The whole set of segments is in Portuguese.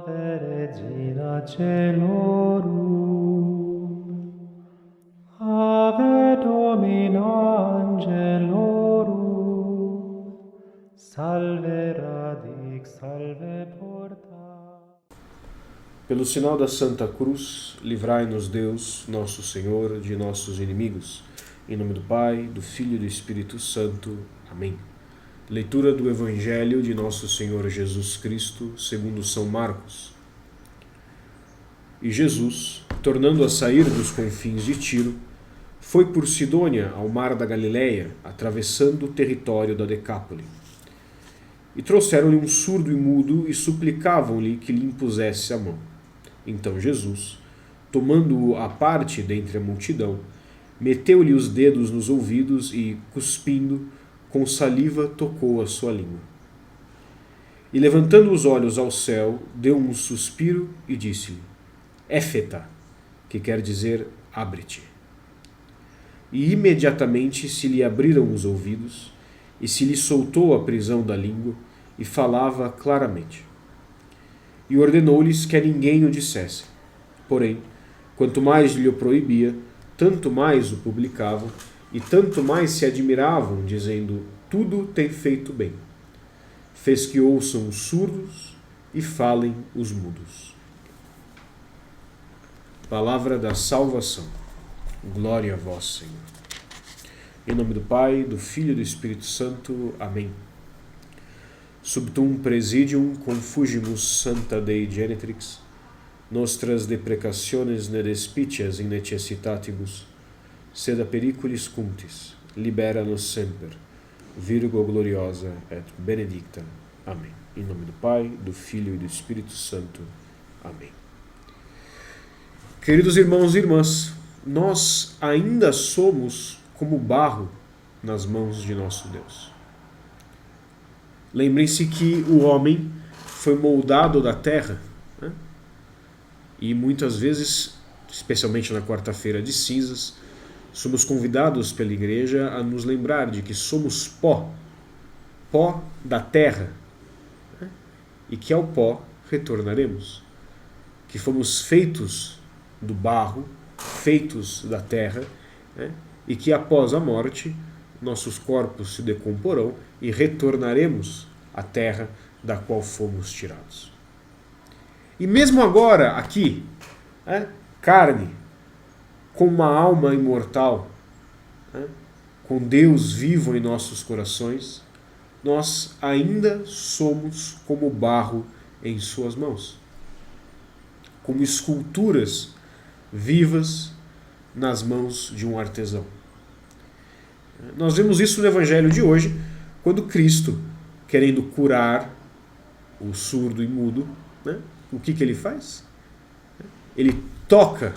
Ave Regina Caelorum, Ave Domina Angelorum, Salve Radix, Salve Porta. Pelo sinal da Santa Cruz, livrai-nos Deus, nosso Senhor, de nossos inimigos. Em nome do Pai, do Filho e do Espírito Santo. Amém. Leitura do Evangelho de nosso Senhor Jesus Cristo, segundo São Marcos. E Jesus, tornando a sair dos confins de Tiro, foi por Sidônia ao mar da Galileia, atravessando o território da Decápole. E trouxeram-lhe um surdo e mudo e suplicavam-lhe que lhe impusesse a mão. Então Jesus, tomando-o à parte dentre a multidão, meteu-lhe os dedos nos ouvidos e, cuspindo, com saliva tocou a sua língua. E levantando os olhos ao céu, deu um suspiro e disse-lhe: Éfeta, que quer dizer abre-te. E imediatamente se lhe abriram os ouvidos, e se lhe soltou a prisão da língua, e falava claramente. E ordenou-lhes que a ninguém o dissessem. Porém, quanto mais lhe o proibia, tanto mais o publicavam, e tanto mais se admiravam, dizendo: tudo tem feito bem. Fez que ouçam os surdos e falem os mudos. Palavra da salvação. Glória a vós, Senhor. Em nome do Pai, do Filho e do Espírito Santo. Amém. Subtum presidium confugimus Santa Dei Genitrix, nostras deprecationes ne despicias in necessitatibus, sed a periculis cuntis, libera-nos semper, Virgo gloriosa et benedicta. Amém. Em nome do Pai, do Filho e do Espírito Santo. Amém. Queridos irmãos e irmãs, nós ainda somos como barro nas mãos de nosso Deus. Lembrem-se que o homem foi moldado da terra, né? E muitas vezes, especialmente na quarta-feira de cinzas, somos convidados pela igreja a nos lembrar de que somos pó da terra, né? E que ao pó retornaremos, que fomos feitos do barro, feitos da terra, né? E que após a morte nossos corpos se decomporão e retornaremos à terra da qual fomos tirados. E mesmo agora, aqui, né? Carne, com uma alma imortal, né? Com Deus vivo em nossos corações, nós ainda somos como barro em suas mãos, como esculturas vivas nas mãos de um artesão. Nós vemos isso no Evangelho de hoje, quando Cristo, querendo curar o surdo e mudo, né? O que ele faz? Ele toca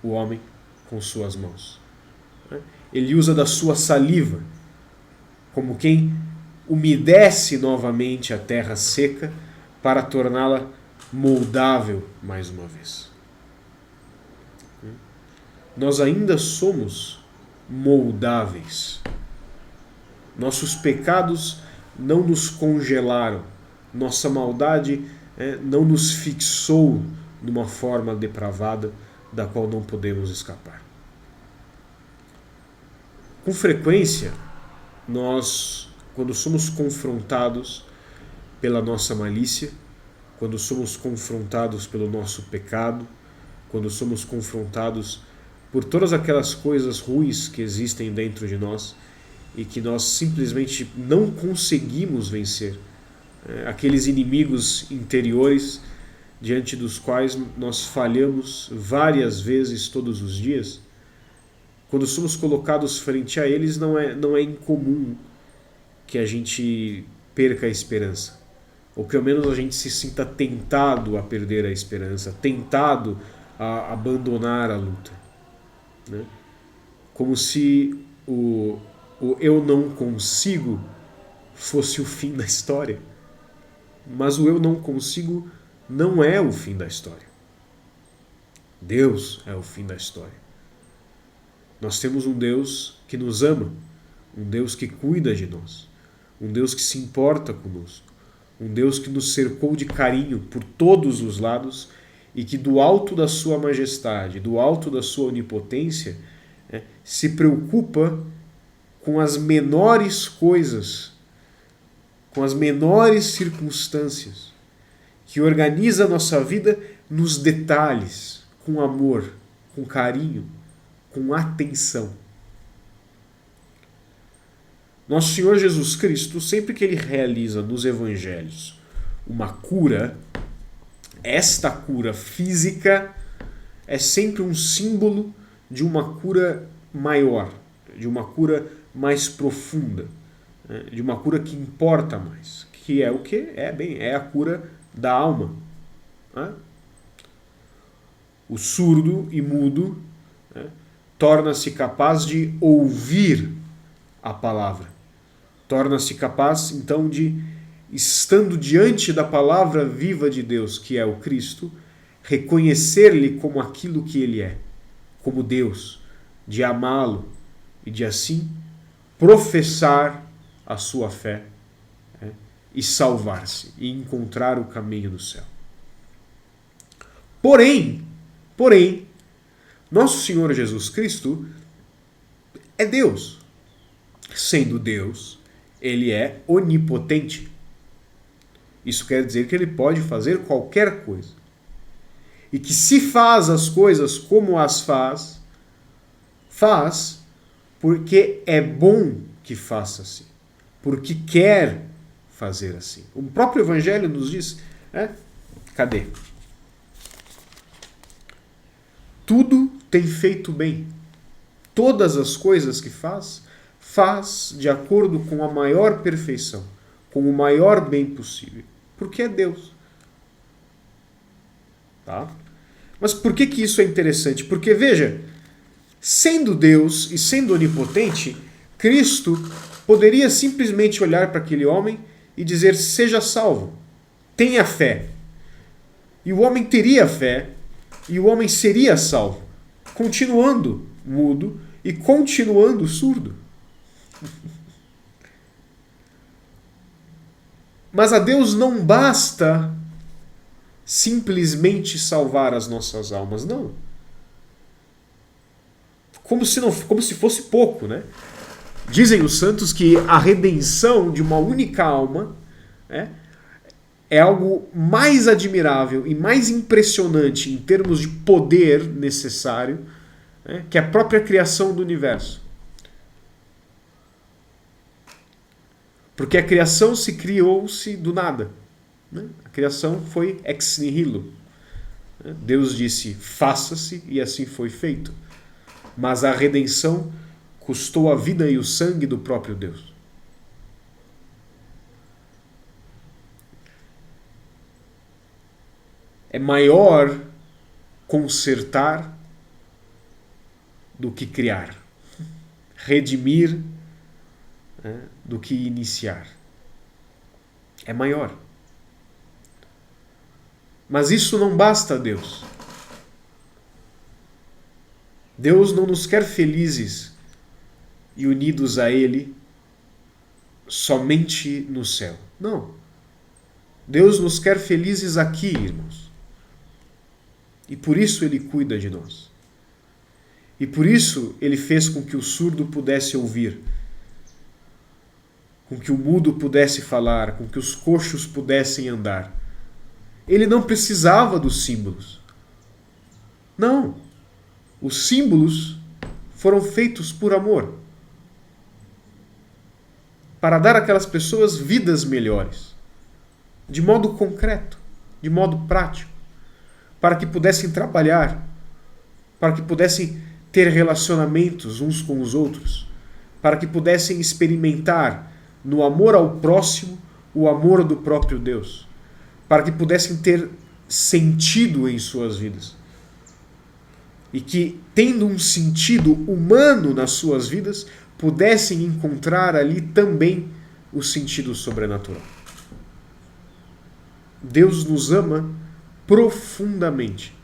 o homem com suas mãos. Ele usa da sua saliva, como quem umedece novamente a terra seca para torná-la moldável mais uma vez. Nós ainda somos moldáveis. Nossos pecados não nos congelaram. Nossa maldade não nos fixou numa forma depravada da qual não podemos escapar. Com frequência, nós, quando somos confrontados pela nossa malícia, quando somos confrontados pelo nosso pecado, quando somos confrontados por todas aquelas coisas ruins que existem dentro de nós e que nós simplesmente não conseguimos vencer, aqueles inimigos interiores diante dos quais nós falhamos várias vezes todos os dias, quando somos colocados frente a eles, não é incomum que a gente perca a esperança, ou que ao menos a gente se sinta tentado a perder a esperança, tentado a abandonar a luta, né? Como se o eu não consigo fosse o fim da história. Mas o eu não consigo não é o fim da história. Deus é o fim da história. Nós temos um Deus que nos ama, um Deus que cuida de nós, um Deus que se importa conosco, Um Deus que nos cercou de carinho por todos os lados e que do alto da sua majestade, do alto da sua onipotência, se preocupa com as menores coisas, com as menores circunstâncias, que organiza a nossa vida nos detalhes, com amor, com carinho, com atenção. Nosso Senhor Jesus Cristo, sempre que ele realiza nos evangelhos uma cura, esta cura física é sempre um símbolo de uma cura maior, de uma cura mais profunda, de uma cura que importa mais, que é o que? É a cura da alma. O surdo e mudo torna-se capaz de ouvir a palavra. Torna-se capaz, então, de, estando diante da palavra viva de Deus, que é o Cristo, reconhecer-lhe como aquilo que ele é, como Deus, de amá-lo e de assim professar a sua fé e salvar-se e encontrar o caminho do céu. Porém, nosso Senhor Jesus Cristo é Deus. Sendo Deus, ele é onipotente. Isso quer dizer que ele pode fazer qualquer coisa. E que se faz as coisas como as faz, faz porque é bom que faça assim. Porque quer fazer assim. O próprio Evangelho nos diz, cadê? Tudo tem feito bem. Todas as coisas que faz de acordo com a maior perfeição, com o maior bem possível. Porque é Deus. Tá? Mas por que isso é interessante? Porque, veja, sendo Deus e sendo onipotente, Cristo poderia simplesmente olhar para aquele homem e dizer, seja salvo, tenha fé. E o homem teria fé, e o homem seria salvo, continuando mudo e continuando surdo. Mas a Deus não basta simplesmente salvar as nossas almas, não. Como se fosse pouco, né? Dizem os santos que a redenção de uma única alma é algo mais admirável e mais impressionante em termos de poder necessário que a própria criação do universo. Porque a criação se criou-se do nada. A criação foi ex nihilo. Deus disse, faça-se, e assim foi feito. Mas a redenção custou a vida e o sangue do próprio Deus. É maior consertar do que criar. Redimir do que iniciar. É maior. Mas isso não basta a Deus. Deus não nos quer felizes e unidos a Ele somente no céu. Não. Deus nos quer felizes aqui, irmãos. E por isso Ele cuida de nós. E por isso Ele fez com que o surdo pudesse ouvir, com que o mudo pudesse falar, com que os coxos pudessem andar. Ele não precisava dos símbolos. Não. Os símbolos foram feitos por amor, para dar àquelas pessoas vidas melhores, de modo concreto, de modo prático, para que pudessem trabalhar, para que pudessem ter relacionamentos uns com os outros, para que pudessem experimentar no amor ao próximo o amor do próprio Deus, para que pudessem ter sentido em suas vidas. E que, tendo um sentido humano nas suas vidas, pudessem encontrar ali também o sentido sobrenatural. Deus nos ama profundamente.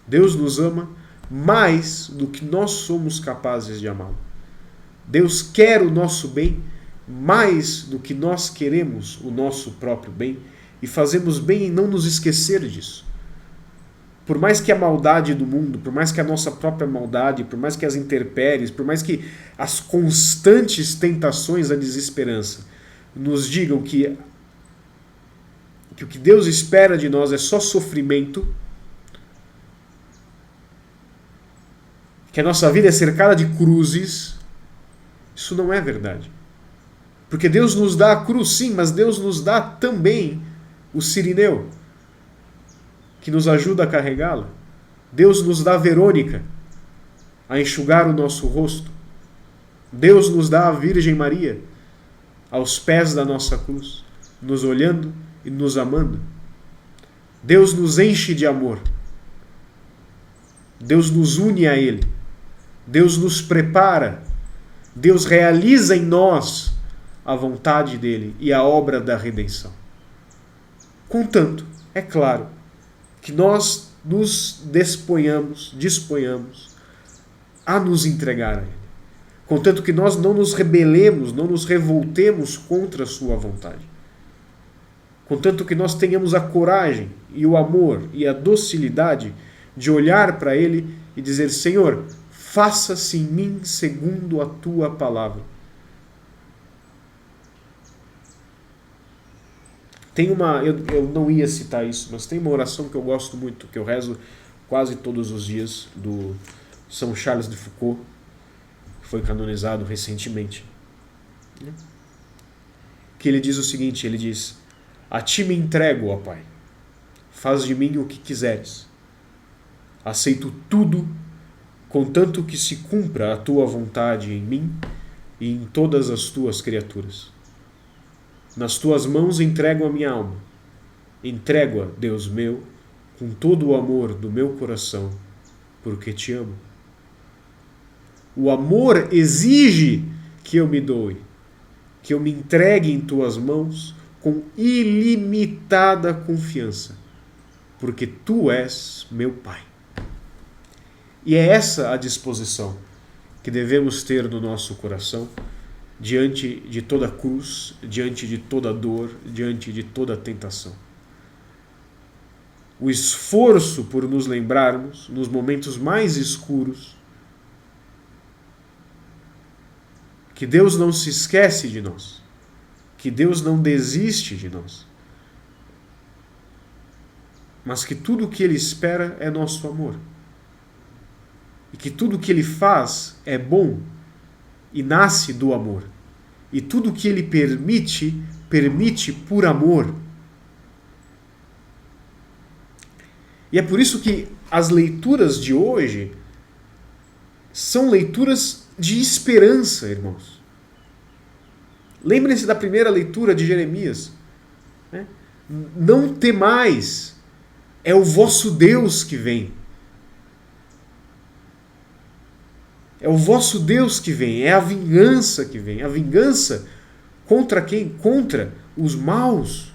Deus nos ama mais do que nós somos capazes de amá-lo. Deus quer o nosso bem mais do que nós queremos o nosso próprio bem e fazemos bem em não nos esquecer disso. Por mais que a maldade do mundo, por mais que a nossa própria maldade, por mais que as intempéries, por mais que as constantes tentações da desesperança nos digam que o que Deus espera de nós é só sofrimento, que a nossa vida é cercada de cruzes, isso não é verdade. Porque Deus nos dá a cruz, sim, mas Deus nos dá também o Cirineu, que nos ajuda a carregá-la. Deus nos dá a Verônica, a enxugar o nosso rosto. Deus nos dá a Virgem Maria, aos pés da nossa cruz, nos olhando e nos amando. Deus nos enche de amor. Deus nos une a Ele. Deus nos prepara. Deus realiza em nós a vontade dEle e a obra da redenção. Contanto, é claro, que nós nos disponhamos a nos entregar a Ele. Contanto que nós não nos rebelemos, não nos revoltemos contra a sua vontade. Contanto que nós tenhamos a coragem e o amor e a docilidade de olhar para Ele e dizer: Senhor, faça-se em mim segundo a tua palavra. Eu não ia citar isso, mas tem uma oração que eu gosto muito, que eu rezo quase todos os dias, do São Charles de Foucault, que foi canonizado recentemente. Que ele diz o seguinte, ele diz: a ti me entrego, ó Pai, faz de mim o que quiseres. Aceito tudo, contanto que se cumpra a tua vontade em mim e em todas as tuas criaturas. Nas tuas mãos entrego a minha alma. Entrego-a, Deus meu, com todo o amor do meu coração, porque te amo. O amor exige que eu me doe, que eu me entregue em tuas mãos com ilimitada confiança, porque tu és meu Pai. E é essa a disposição que devemos ter no nosso coração, diante de toda cruz, diante de toda dor, diante de toda tentação. O esforço por nos lembrarmos, nos momentos mais escuros, que Deus não se esquece de nós, que Deus não desiste de nós, mas que tudo o que Ele espera é nosso amor, e que tudo o que Ele faz é bom e nasce do amor. E tudo o que Ele permite por amor. E é por isso que as leituras de hoje são leituras de esperança, irmãos. Lembrem-se da primeira leitura de Jeremias. Né? Não temais, é o vosso Deus que vem. É o vosso Deus que vem, é a vingança que vem. A vingança contra quem? Contra os maus.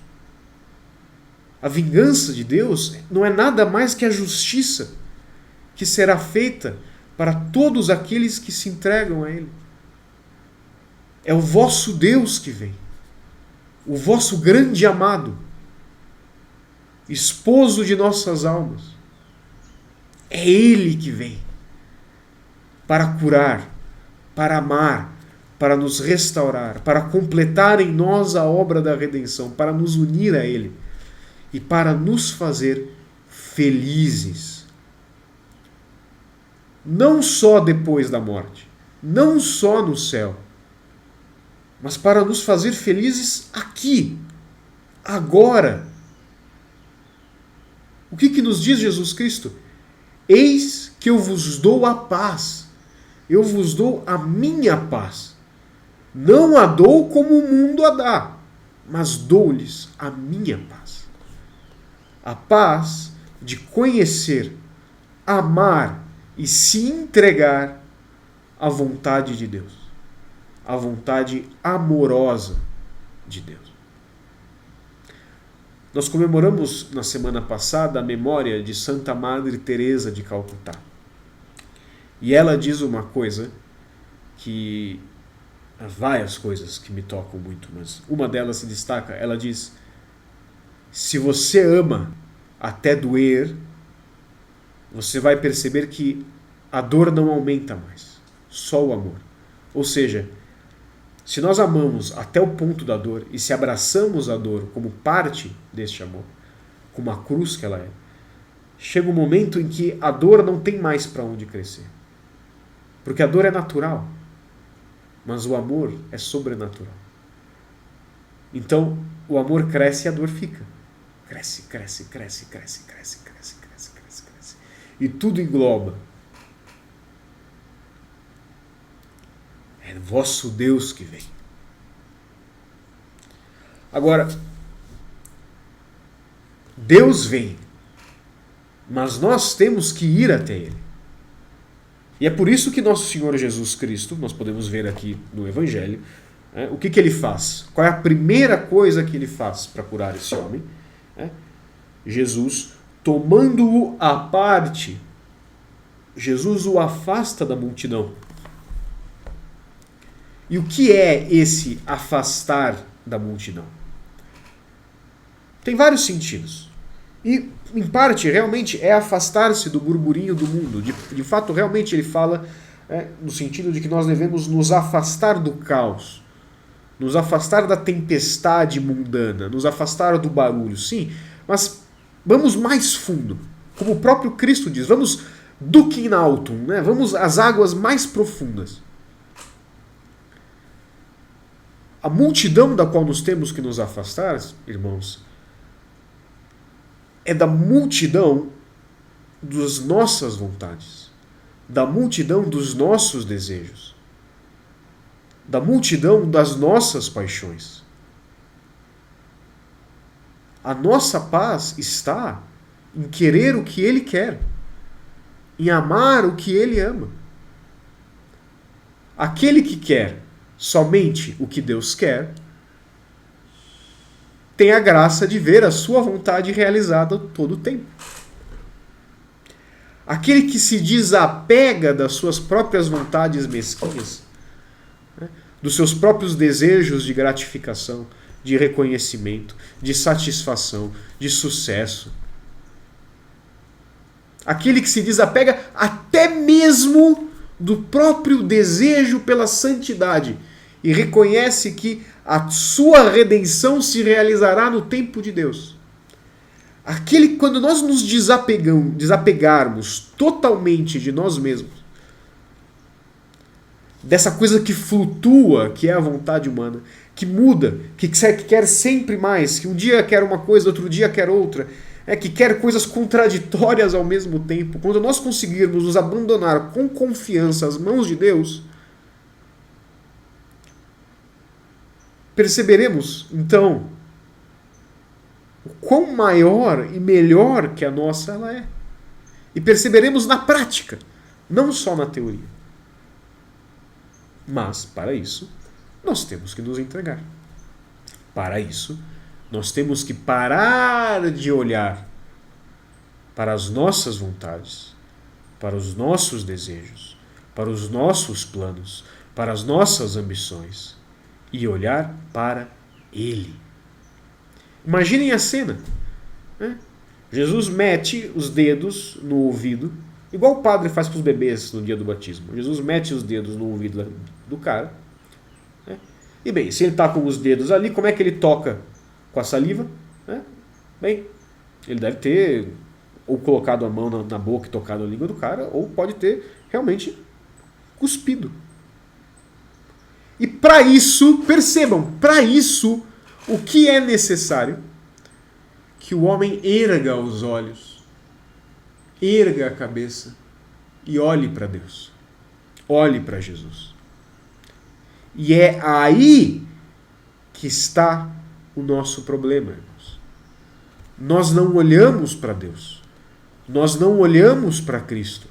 A vingança de Deus não é nada mais que a justiça que será feita para todos aqueles que se entregam a Ele. É o vosso Deus que vem. O vosso grande amado, esposo de nossas almas. É Ele que vem. Para curar, para amar, para nos restaurar, para completar em nós a obra da redenção, para nos unir a Ele e para nos fazer felizes. Não só depois da morte, não só no céu, mas para nos fazer felizes aqui, agora. O que nos diz Jesus Cristo? Eis que eu vos dou a paz. Eu vos dou a minha paz. Não a dou como o mundo a dá, mas dou-lhes a minha paz. A paz de conhecer, amar e se entregar à vontade de Deus. À vontade amorosa de Deus. Nós comemoramos na semana passada a memória de Santa Madre Teresa de Calcutá. E ela diz uma coisa que Há várias coisas que me tocam muito, mas uma delas se destaca. Ela diz: se você ama até doer, você vai perceber que a dor não aumenta mais, só o amor. Ou seja, se nós amamos até o ponto da dor e se abraçamos a dor como parte deste amor, como a cruz que ela é, chega um momento em que a dor não tem mais para onde crescer. Porque a dor é natural, mas o amor é sobrenatural. Então, o amor cresce e a dor fica. Cresce, cresce, cresce, cresce, cresce, cresce, cresce, cresce, cresce. E tudo engloba. É vosso Deus que vem. Agora, Deus vem, mas nós temos que ir até Ele. E é por isso que nosso Senhor Jesus Cristo, nós podemos ver aqui no Evangelho, o que Ele faz? Qual é a primeira coisa que Ele faz para curar esse homem? Jesus, tomando-o à parte, Jesus o afasta da multidão. E o que é esse afastar da multidão? Tem vários sentidos. E, em parte, realmente é afastar-se do burburinho do mundo. De fato, realmente ele fala no sentido de que nós devemos nos afastar do caos, nos afastar da tempestade mundana, nos afastar do barulho, sim, mas vamos mais fundo. Como o próprio Cristo diz, vamos duc in altum, né? Vamos às águas mais profundas. A multidão da qual nós temos que nos afastar, irmãos, é da multidão das nossas vontades, da multidão dos nossos desejos, da multidão das nossas paixões. A nossa paz está em querer o que Ele quer, em amar o que Ele ama. Aquele que quer somente o que Deus quer tem a graça de ver a sua vontade realizada todo o tempo. Aquele que se desapega das suas próprias vontades mesquinhas, dos seus próprios desejos de gratificação, de reconhecimento, de satisfação, de sucesso. Aquele que se desapega até mesmo do próprio desejo pela santidade e reconhece que a sua redenção se realizará no tempo de Deus. Aquele que, quando nós nos desapegarmos totalmente de nós mesmos, dessa coisa que flutua, que é a vontade humana, que muda, que quer sempre mais, que um dia quer uma coisa, outro dia quer outra, que quer coisas contraditórias ao mesmo tempo, quando nós conseguirmos nos abandonar com confiança às mãos de Deus, perceberemos, então, o quão maior e melhor que a nossa ela é. E perceberemos na prática, não só na teoria. Mas, para isso, nós temos que nos entregar. Para isso, nós temos que parar de olhar para as nossas vontades, para os nossos desejos, para os nossos planos, para as nossas ambições, e olhar para Ele. Imaginem a cena. Jesus mete os dedos no ouvido, igual o padre faz com os bebês no dia do batismo. Jesus mete os dedos no ouvido do cara. E bem, se ele está com os dedos ali, como é que ele toca com a saliva? Bem, ele deve ter ou colocado a mão na boca e tocado a língua do cara, ou pode ter realmente cuspido. E para isso, percebam, para isso, o que é necessário? Que o homem erga os olhos, erga a cabeça e olhe para Deus, olhe para Jesus. E é aí que está o nosso problema, irmãos. Nós não olhamos para Deus, nós não olhamos para Cristo.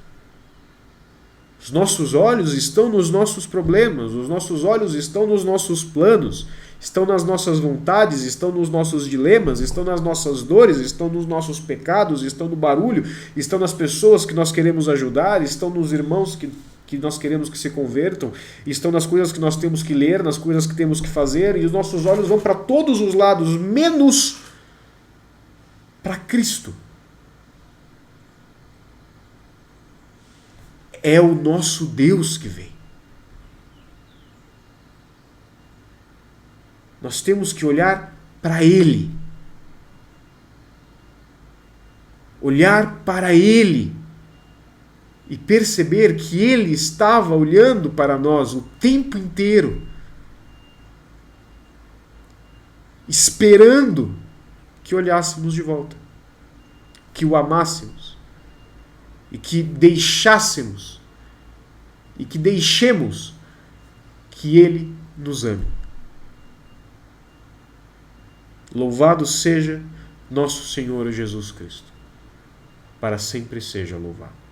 Os nossos olhos estão nos nossos problemas, os nossos olhos estão nos nossos planos, estão nas nossas vontades, estão nos nossos dilemas, estão nas nossas dores, estão nos nossos pecados, estão no barulho, estão nas pessoas que nós queremos ajudar, estão nos irmãos que que nós queremos que se convertam, estão nas coisas que nós temos que ler, nas coisas que temos que fazer, e os nossos olhos vão para todos os lados, menos para Cristo. É o nosso Deus que vem. Nós temos que olhar para Ele. Olhar para Ele e perceber que Ele estava olhando para nós o tempo inteiro, esperando que olhássemos de volta, que o amássemos e que deixássemos e que deixemos que Ele nos ame. Louvado seja nosso Senhor Jesus Cristo. Para sempre seja louvado.